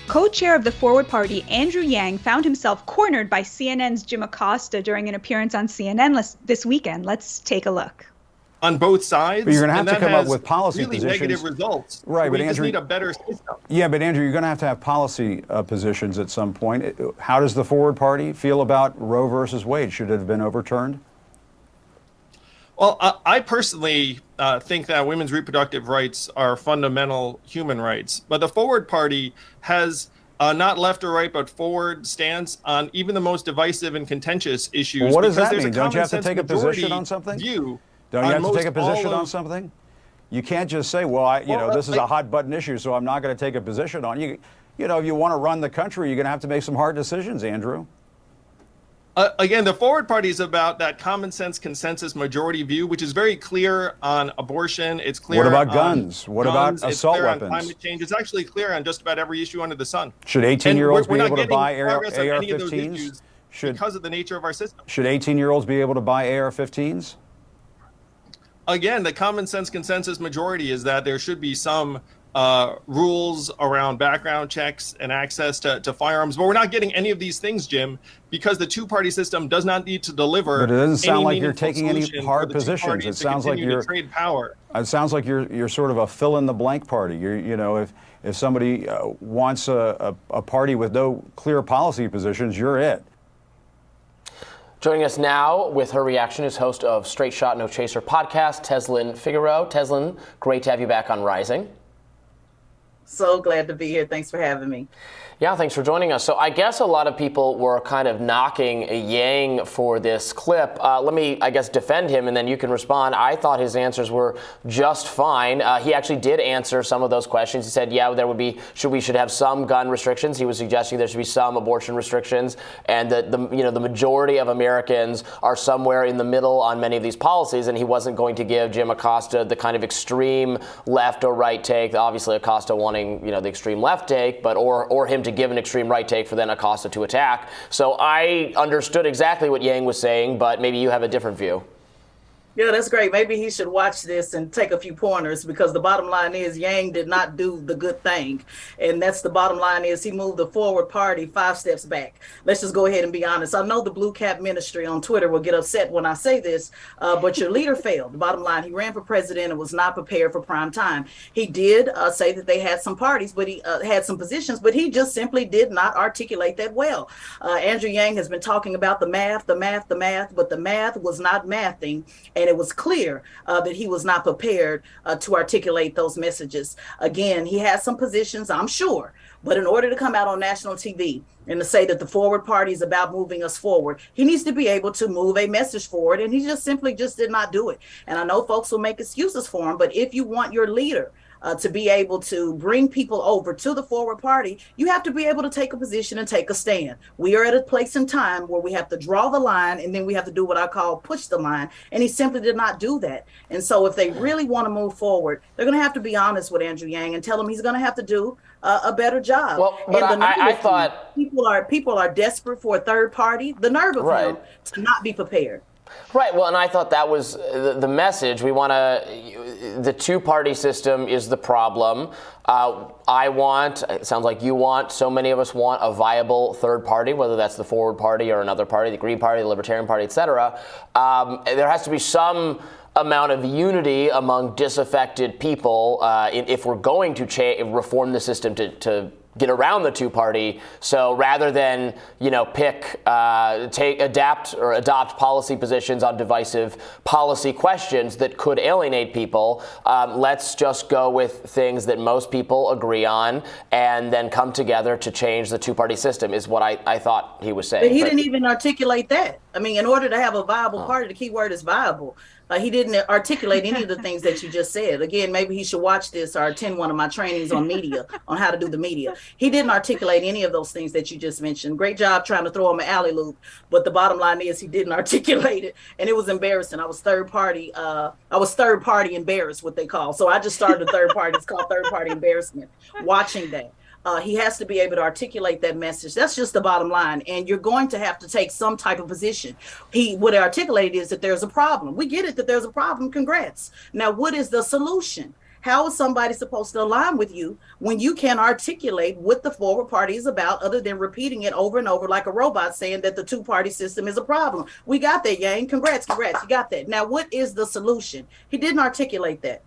Co-chair of the Forward Party, Andrew Yang, found himself cornered by CNN's Jim Acosta during an appearance on CNN this weekend. Let's take a look. On both sides, but you're going to have to come up with policy really positions. Negative results. Right, so but we Andrew, just need a better system. Yeah, but Andrew, you're going to have policy positions at some point. How does the Forward Party feel about Roe versus Wade? Should it have been overturned? Well, I personally think that women's reproductive rights are fundamental human rights. But the Forward Party has not left or right, but forward stance on even the most divisive and contentious issues. Well, what does that mean? Don't you have to take a position on something? Don't you have to take a position on something? You can't just say, well, this is a hot button issue, so I'm not going to take a position on it. You know, if you want to run the country, you're going to have to make some hard decisions, Andrew. Again, the Forward Party is about that common sense consensus majority view, which is very clear on abortion. It's clear. What about guns? What about assault weapons? On climate change. It's actually clear on just about every issue under the sun. Should 18-year-olds be able to buy AR-15s? Because of the nature of our system. Should 18-year-olds be able to buy AR-15s? Again, the common sense consensus majority is that there should be some rules around background checks and access to firearms. But we're not getting any of these things, Jim, because the two-party system does not need to deliver. But it doesn't sound like you're taking any hard positions. It sounds like you're trade power. It sounds like you're sort of a fill-in-the-blank party. If somebody wants a party with no clear policy positions, you're it. Joining us now with her reaction is host of Straight Shot No Chaser podcast, Tezlyn Figaro. Tezlyn, great to have you back on Rising. So glad to be here. Thanks for having me. Yeah, thanks for joining us. So I guess a lot of people were kind of knocking Yang for this clip. Let me, I guess, defend him, and then you can respond. I thought his answers were just fine. He actually did answer some of those questions. He said, yeah, we should have some gun restrictions. He was suggesting there should be some abortion restrictions, and that the majority of Americans are somewhere in the middle on many of these policies, and he wasn't going to give Jim Acosta the kind of extreme left or right take. Obviously, Acosta wanting, the extreme left take, but or him to give an extreme right take for then Acosta to attack. So I understood exactly what Yang was saying, but maybe you have a different view. Yeah, that's great. Maybe he should watch this and take a few pointers, because the bottom line is Yang did not do the good thing. And that's the bottom line is he moved the Forward Party 5 steps back. Let's just go ahead and be honest. I know the Blue Cap Ministry on Twitter will get upset when I say this, but your leader failed. The bottom line, he ran for president and was not prepared for prime time. He did say that they had some parties, but he had some positions, but he just simply did not articulate that well. Andrew Yang has been talking about the math, but the math was not mathing. And it was clear that he was not prepared to articulate those messages. Again, he has some positions, I'm sure, but in order to come out on national TV and to say that the Forward Party is about moving us forward, he needs to be able to move a message forward, and he just simply did not do it. And I know folks will make excuses for him, but if you want your leader to be able to bring people over to the Forward Party, you have to be able to take a position and take a stand. We are at a place in time where we have to draw the line, and then we have to do what I call push the line. And he simply did not do that. And so if they really want to move forward, they're going to have to be honest with Andrew Yang and tell him he's going to have to do a better job. Well, but I thought people are desperate for a third party. The nerve of him to not be prepared. Right. Well, and I thought that was the message. The two-party system is the problem. It sounds like you want, so many of us want a viable third party, whether that's the Forward Party or another party, the Green Party, the Libertarian Party, et cetera. There has to be some amount of unity among disaffected people if we're going to reform the system to get around the two-party. So rather than, adopt policy positions on divisive policy questions that could alienate people, let's just go with things that most people agree on and then come together to change the two-party system, is what I thought he was saying. But he didn't even articulate that. I mean, in order to have a viable party, the key word is viable. He didn't articulate any of the things that you just said. Again, maybe he should watch this or attend one of my trainings on media, on how to do the media. He didn't articulate any of those things that you just mentioned. Great job trying to throw him an alley loop, but the bottom line is he didn't articulate it, and it was embarrassing. I was third party embarrassed, what they call. So I just started a third party. It's called third party embarrassment. Watching that. He has to be able to articulate that message. That's just the bottom line. And you're going to have to take some type of position. What he articulated is that there's a problem. We get it that there's a problem. Congrats. Now, what is the solution? How is somebody supposed to align with you when you can't articulate what the forward party is about other than repeating it over and over like a robot saying that the two-party system is a problem? We got that, Yang. Congrats. You got that. Now, what is the solution? He didn't articulate that.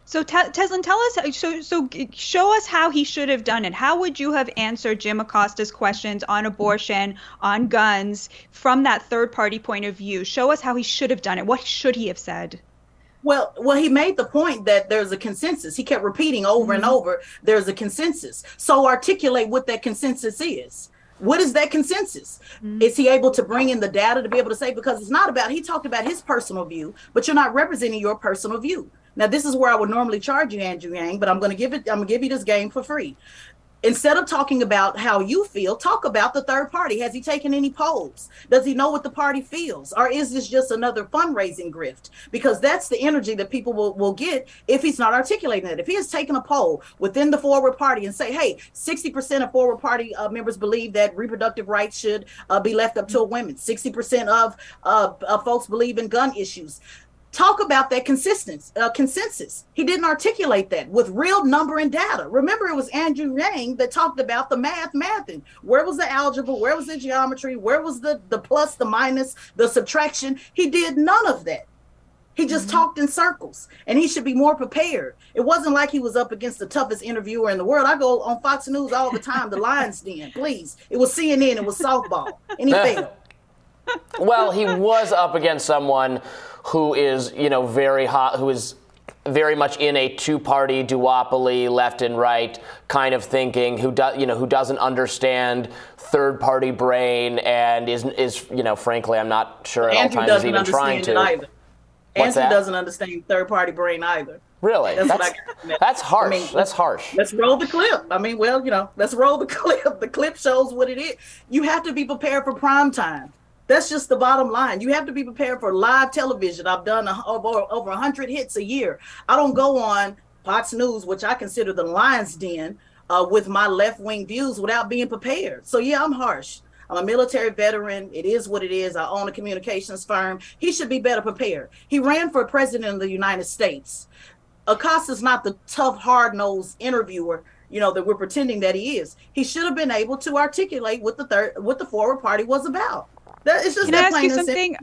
So Tezlyn, tell us, so show us how he should have done it. How would you have answered Jim Acosta's questions on abortion, on guns, from that third-party point of view? Show us how he should have done it. What should he have said? Well, he made the point that there's a consensus. He kept repeating over and over, there's a consensus. So articulate what that consensus is. What is that consensus? Is he able to bring in the data to be able to say, because it's not about, he talked about his personal view, but you're not representing your personal view. Now, this is where I would normally charge you, Andrew Yang, but I'm going to give you this game for free. Instead of talking about how you feel, talk about the third party. Has he taken any polls? Does he know what the party feels? Or is this just another fundraising grift? Because that's the energy that people will get if he's not articulating it. If he has taken a poll within the forward party and say, hey, 60% of forward party members believe that reproductive rights should be left up to women. 60% of folks believe in gun issues. Talk about that consensus. He didn't articulate that with real number and data. Remember, it was Andrew Yang that talked about the mathing. Where was the algebra? Where was the geometry? Where was the plus, the minus, the subtraction? He did none of that. He just talked in circles, and he should be more prepared. It wasn't like he was up against the toughest interviewer in the world. I go on Fox News all the time, the Lions Den, please. It was CNN, it was softball, and he failed. Well, he was up against someone who is, very hot, who is very much in a two-party duopoly, left and right kind of thinking, who doesn't understand third-party brain and is frankly, I'm not sure at all times he's even trying to. Andrew doesn't understand third-party brain either. Really? That's harsh. That's harsh. Let's roll the clip. Let's roll the clip. The clip shows what it is. You have to be prepared for prime time. That's just the bottom line. You have to be prepared for live television. I've done over 100 hits a year. I don't go on Fox News, which I consider the Lion's Den, with my left-wing views without being prepared. So yeah, I'm harsh. I'm a military veteran. It is what it is. I own a communications firm. He should be better prepared. He ran for president of the United States. Acosta's not the tough, hard-nosed interviewer, that we're pretending that he is. He should have been able to articulate what the forward party was about. Can I ask you something?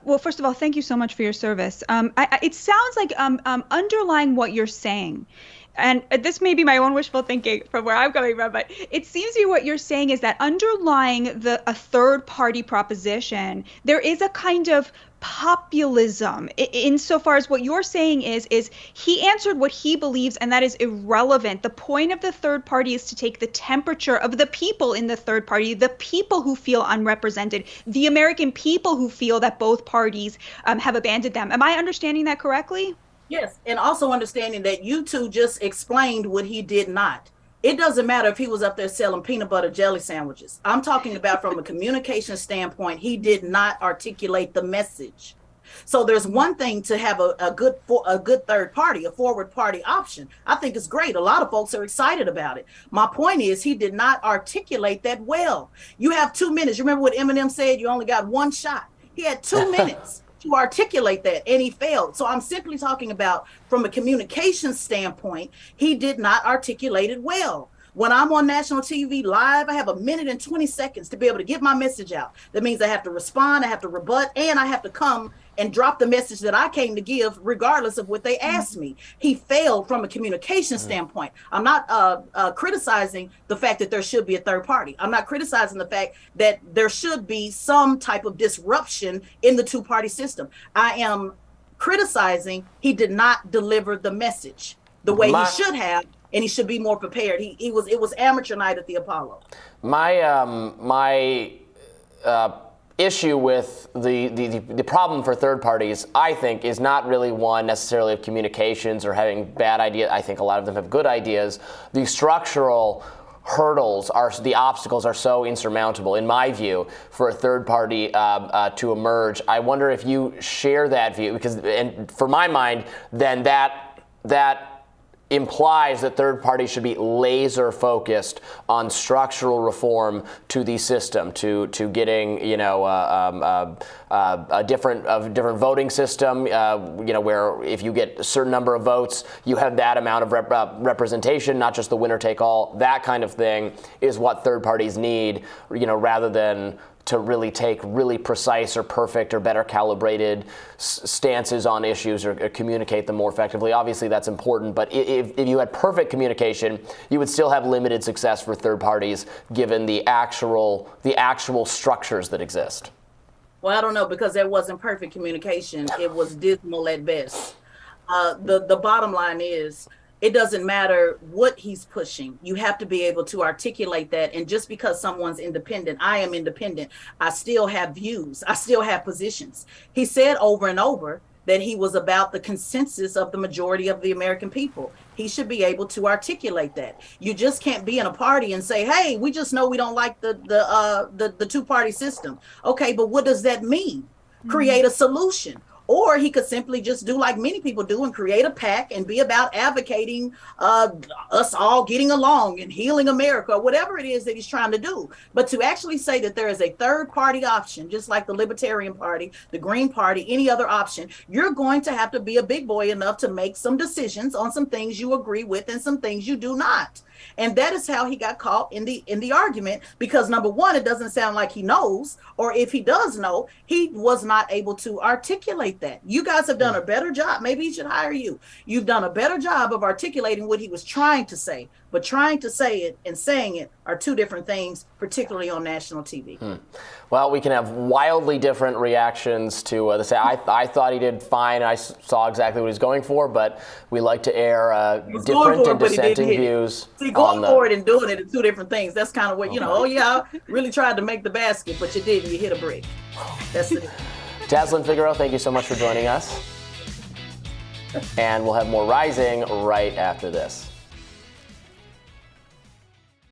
Well, first of all, thank you so much for your service. It sounds like underlying what you're saying, and this may be my own wishful thinking from where I'm coming from, but it seems to me what you're saying is that underlying a third party proposition, there is a kind of populism insofar as what you're saying is he answered what he believes, and that is irrelevant. The point of the third party is to take the temperature of the people in the third party, the people who feel unrepresented, the American people who feel that both parties have abandoned them. Am I understanding that correctly? Yes, and also understanding that you two just explained what he did not. It doesn't matter if he was up there selling peanut butter jelly sandwiches. I'm talking about from a communication standpoint, he did not articulate the message. So there's one thing to have a good third party, a forward party option. I think it's great. A lot of folks are excited about it. My point is he did not articulate that well. You have 2 minutes. You remember what Eminem said? You only got one shot. He had 2 minutes to articulate that, and he failed. So I'm simply talking about from a communication standpoint, he did not articulate it well. When I'm on national TV live, I have 1 minute and 20 seconds to be able to get my message out. That means I have to respond, I have to rebut, and I have to come and drop the message that I came to give regardless of what they asked me. He failed from a communication standpoint. I'm not criticizing the fact that there should be a third party. I'm not criticizing the fact that there should be some type of disruption in the two-party system. I am criticizing he did not deliver the message the way he should have, and he should be more prepared. It was amateur night at the Apollo. My issue with the problem for third parties, I think, is not really one necessarily of communications or having bad ideas. I think a lot of them have good ideas. The structural hurdles the obstacles are so insurmountable, in my view, for a third party to emerge. I wonder if you share that view, because, and for my mind, then that implies that third parties should be laser focused on structural reform to the system, to getting a different voting system, where if you get a certain number of votes, you have that amount of representation, not just the winner take all. That kind of thing is what third parties need, rather than to really take really precise or perfect or better calibrated stances on issues or communicate them more effectively. Obviously, that's important, but if you had perfect communication, you would still have limited success for third parties, given the actual structures that exist. Well, I don't know, because there wasn't perfect communication. It was dismal at best. The bottom line is, it doesn't matter what he's pushing. You have to be able to articulate that. And just because someone's independent, I am independent, I still have views. I still have positions. He said over and over that he was about the consensus of the majority of the American people. He should be able to articulate that. You just can't be in a party and say, hey, we just know we don't like the two-party system. Okay, but what does that mean? Create a solution. Or he could simply just do like many people do and create a PAC and be about advocating us all getting along and healing America, or whatever it is that he's trying to do. But to actually say that there is a third party option, just like the Libertarian Party, the Green Party, any other option, you're going to have to be a big boy enough to make some decisions on some things you agree with and some things you do not. And that is how he got caught in the argument, because number one, it doesn't sound like he knows, or if he does know, he was not able to articulate that. You guys have done a better job. Maybe he should hire you. You've done a better job of articulating what he was trying to say, but trying to say it and saying it are two different things, particularly on national TV. Well, we can have wildly different reactions to this. I thought he did fine. I saw exactly what he's going for, but we like to air different and dissenting views. See, going for it and doing it are two different things. That's kind of what, I really tried to make the basket, but you didn't. You hit a brick. That's it. Tezlyn Figaro, thank you so much for joining us. And we'll have more Rising right after this.